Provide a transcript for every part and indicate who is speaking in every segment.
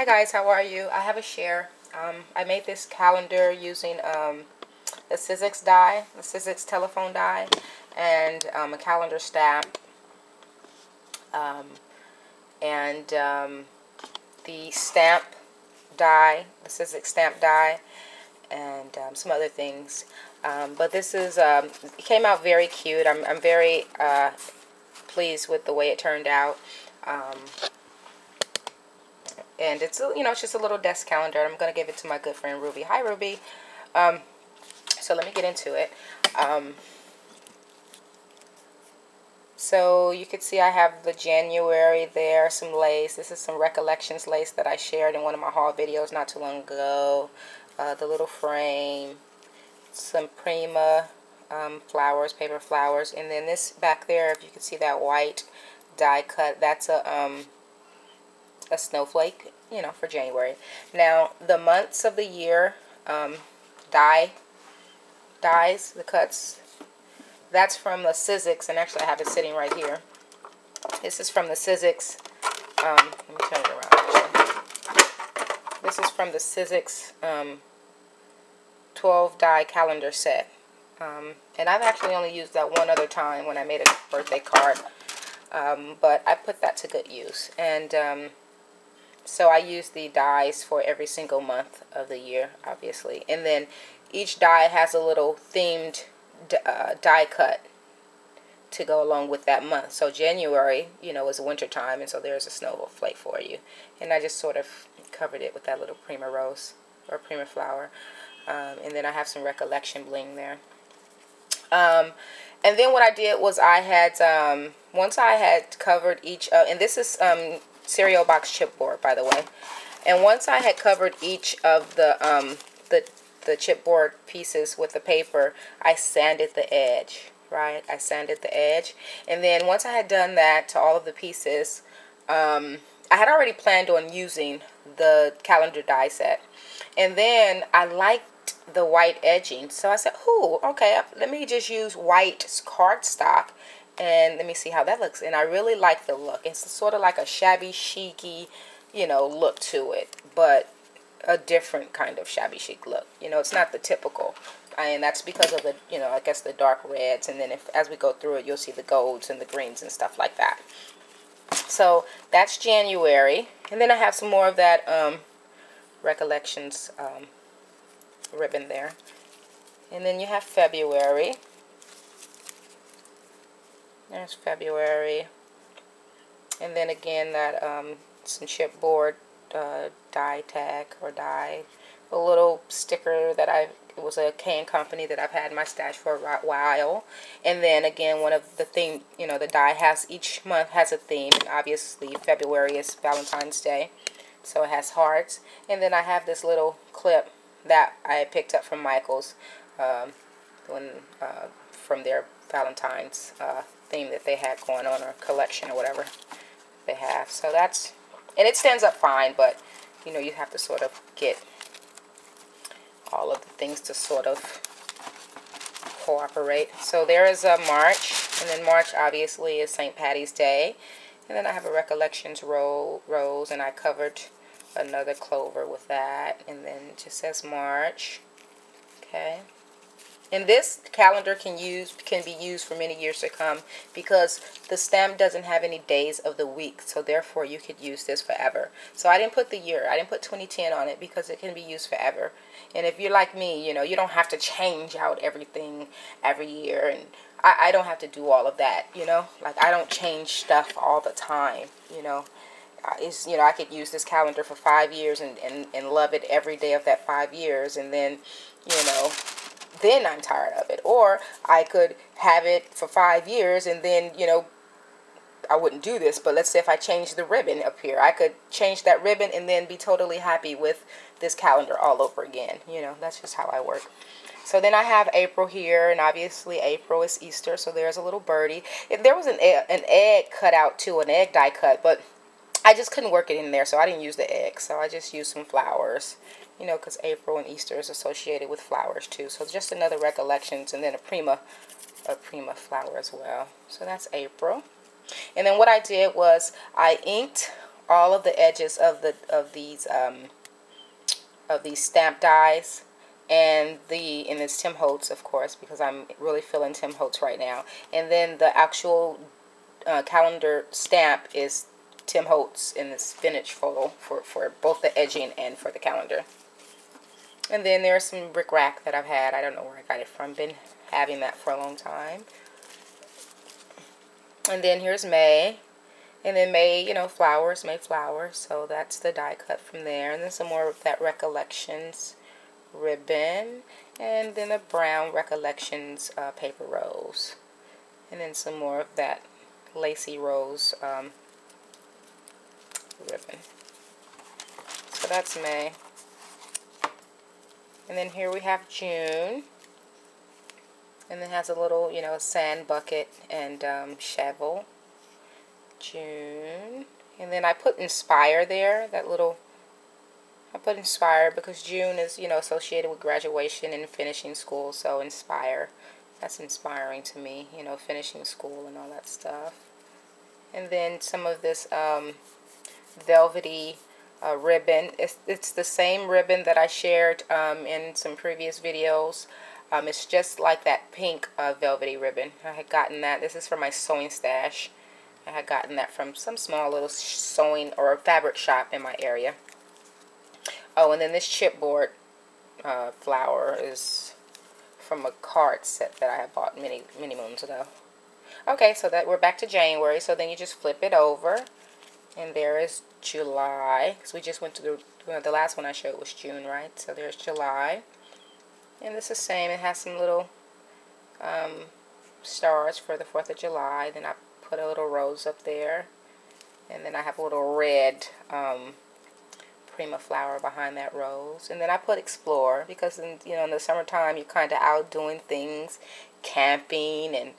Speaker 1: Hi guys, how are you? I have a share. I made this calendar using the Sizzix die, the Sizzix telephone die, and a calendar stamp, and the stamp die, the Sizzix stamp die, and some other things. But this is, it came out very cute. I'm very pleased with the way it turned out. And it's, it's just a little desk calendar. I'm going to give it to my good friend Ruby. Hi, Ruby. So let me get into it. So you can see I have the January there, some lace. This is some Recollections lace that I shared in one of my haul videos not too long ago. The little frame, some Prima flowers, paper flowers. And then this back there, if you can see that white die cut, that's a snowflake, for January. Now, the months of the year, dies, the cuts, that's from the Sizzix, and actually I have it sitting right here. This is from the Sizzix, let me turn it around, actually. This is from the Sizzix 12 die calendar set. And I've actually only used that one other time when I made a birthday card. But I put that to good use. And so I use the dies for every single month of the year, obviously. And then each die has a little themed die cut to go along with that month. So January, is winter time, and so there's a snowflake for you. And I just sort of covered it with that little Prima rose or Prima flower. And then I have some Recollection bling there. And then what I did was I had, once I had covered each, and this is cereal box chipboard, by the way. And once I had covered each of the chipboard pieces with the paper, I sanded the edge, right? I sanded the edge. And then once I had done that to all of the pieces, I had already planned on using the calendar die set. And then I liked the white edging, so I said, "Ooh, okay, let me just use white cardstock, and let me see how that looks." And I really like the look. It's sort of like a shabby chic-y, look to it, but a different kind of shabby chic look. It's not the typical, and that's because of the, I guess the dark reds, and then as we go through it, you'll see the golds and the greens and stuff like that. So that's January, and then I have some more of that Recollections ribbon there. And then you have February. There's February. And then again that some chipboard die tag or die, a little sticker that it was a can company that I've had in my stash for a while. And then again, one of the theme, the die has, each month has a theme, and obviously February is Valentine's Day, so it has hearts. And then I have this little clip that I picked up from Michael's from their Valentine's theme that they had going on, or collection or whatever they have. So that's, and it stands up fine, but you have to sort of get all of the things to sort of cooperate. So there is a March, and then March obviously is St. Patty's Day. And then I have a Recollections rose, and I covered another clover with that, and then it just says March. Okay. And this calendar can be used for many years to come, because the stamp doesn't have any days of the week, so therefore you could use this forever. So I didn't put the year, I didn't put 2010 on it, because it can be used forever. And if you're like me, you don't have to change out everything every year, and I don't have to do all of that, like I don't change stuff all the time, I could use this calendar for 5 years and love it every day of that 5 years, and then, then I'm tired of it. Or I could have it for 5 years, and then, I wouldn't do this, but let's say if I change the ribbon up here, I could change that ribbon and then be totally happy with this calendar all over again. That's just how I work. So then I have April here, and obviously April is Easter, so there's a little birdie. There was an egg cut out too, an egg die cut, but I just couldn't work it in there, so I didn't use the egg. So I just used some flowers, because April and Easter is associated with flowers too. So just another Recollections, and then a Prima flower as well. So that's April. And then what I did was I inked all of the edges of these stamp dies, and it's Tim Holtz, of course, because I'm really feeling Tim Holtz right now. And then the actual calendar stamp is Tim Holtz in this vintage photo for both the edging and for the calendar. And then there's some bric-a-brac that I've had. I don't know where I got it from. Been having that for a long time. And then here's May. And then May, you know, flowers, May flowers. So that's the die cut from there. And then some more of that Recollections ribbon. And then a brown Recollections paper rose. And then some more of that lacy rose ribbon. So that's May. And then here we have June. And it has a little, you know, sand bucket and shovel. June. And then I put Inspire there, that little, I put Inspire because June is, you know, associated with graduation and finishing school. So Inspire, that's inspiring to me, you know, finishing school and all that stuff. And then some of this velvety ribbon. It's the same ribbon that I shared in some previous videos. It's just like that pink velvety ribbon. I had gotten that. This is from my sewing stash. I had gotten that from some small little sewing or fabric shop in my area. Oh, and then this chipboard flower is from a card set that I had bought many moons ago. Okay, so that we're back to January. So then you just flip it over, and there is July. Because we just went to the last one I showed was June, right? So there's July. And it's the same. It has some little stars for the 4th of July. Then I put a little rose up there. And then I have a little red Prima flower behind that rose. And then I put Explore because, in the summertime, you're kind of out doing things, camping and,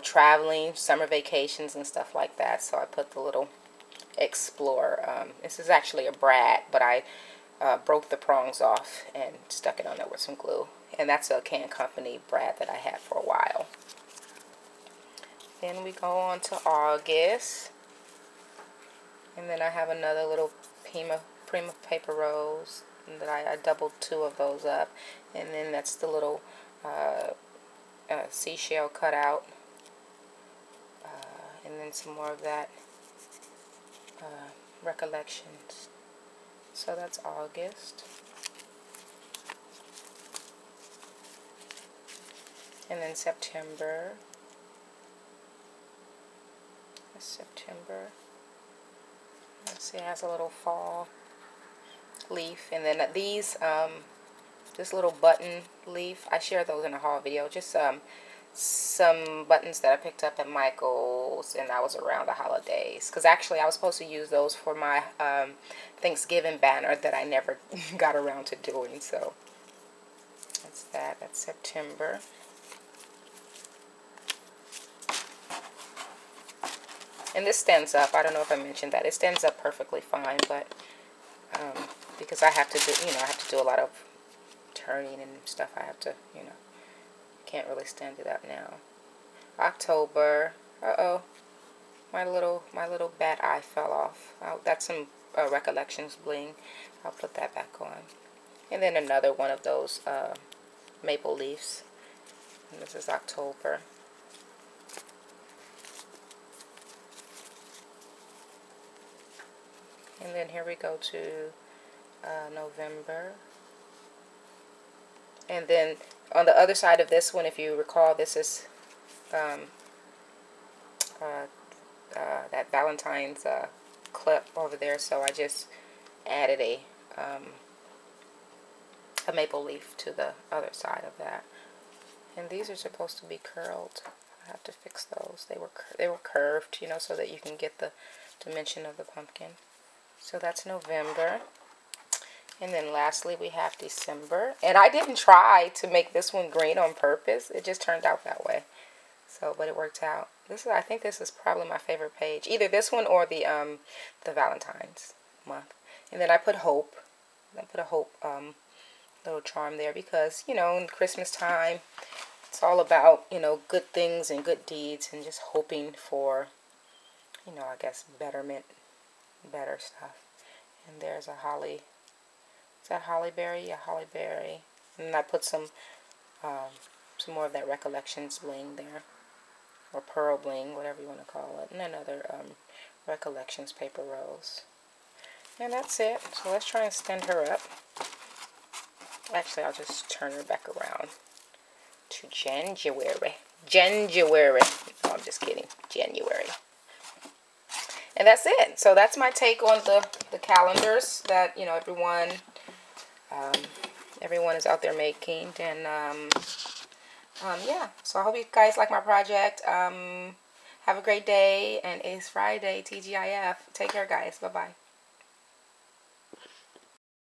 Speaker 1: traveling, summer vacations and stuff like that. So I put the little Explore. This is actually a brad, but I broke the prongs off and stuck it on there with some glue. And that's a Can Company brad that I had for a while. Then we go on to August. And then I have another little Prima paper rose that I doubled 2 of those up. And then that's the little seashell cutout. And then some more of that Recollections. So that's August. And then September. That's September. Let's see, it has a little fall leaf. And then these, this little button leaf, I shared those in a haul video. Just some buttons that I picked up at Michael's, and I was around the holidays. Because actually I was supposed to use those for my Thanksgiving banner that I never got around to doing. So that's that. That's September. And this stands up. I don't know if I mentioned that. It stands up perfectly fine, but because I have to do, I have to do a lot of turning and stuff. I have to, can't really stand it up now. October. Uh-oh. My little bat eye fell off. That's some Recollections bling. I'll put that back on. And then another one of those maple leaves. And this is October. And then here we go to November. And then on the other side of this one, if you recall, this is that Valentine's clip over there. So I just added a maple leaf to the other side of that. And these are supposed to be curled. I have to fix those. They were curved, so that you can get the dimension of the pumpkin. So that's November. And then lastly we have December. And I didn't try to make this one green on purpose. It just turned out that way. So, but it worked out. I think this is probably my favorite page. Either this one or the Valentine's month. And then I put Hope. I put a Hope little charm there because, in Christmas time, it's all about, good things and good deeds and just hoping for, I guess betterment better stuff. And there's a holly. Is that holly berry? Yeah, holly berry. And I put some more of that Recollections bling there, or pearl bling, whatever you want to call it, and another Recollections paper rose. And that's it. So let's try and stand her up. Actually, I'll just turn her back around to January. January. No, I'm just kidding. January. And that's it. So that's my take on the calendars that, you know, everyone is out there making. And yeah. So I hope you guys like my project. Have a great day. And it's Friday, TGIF. Take care, guys. Bye-bye.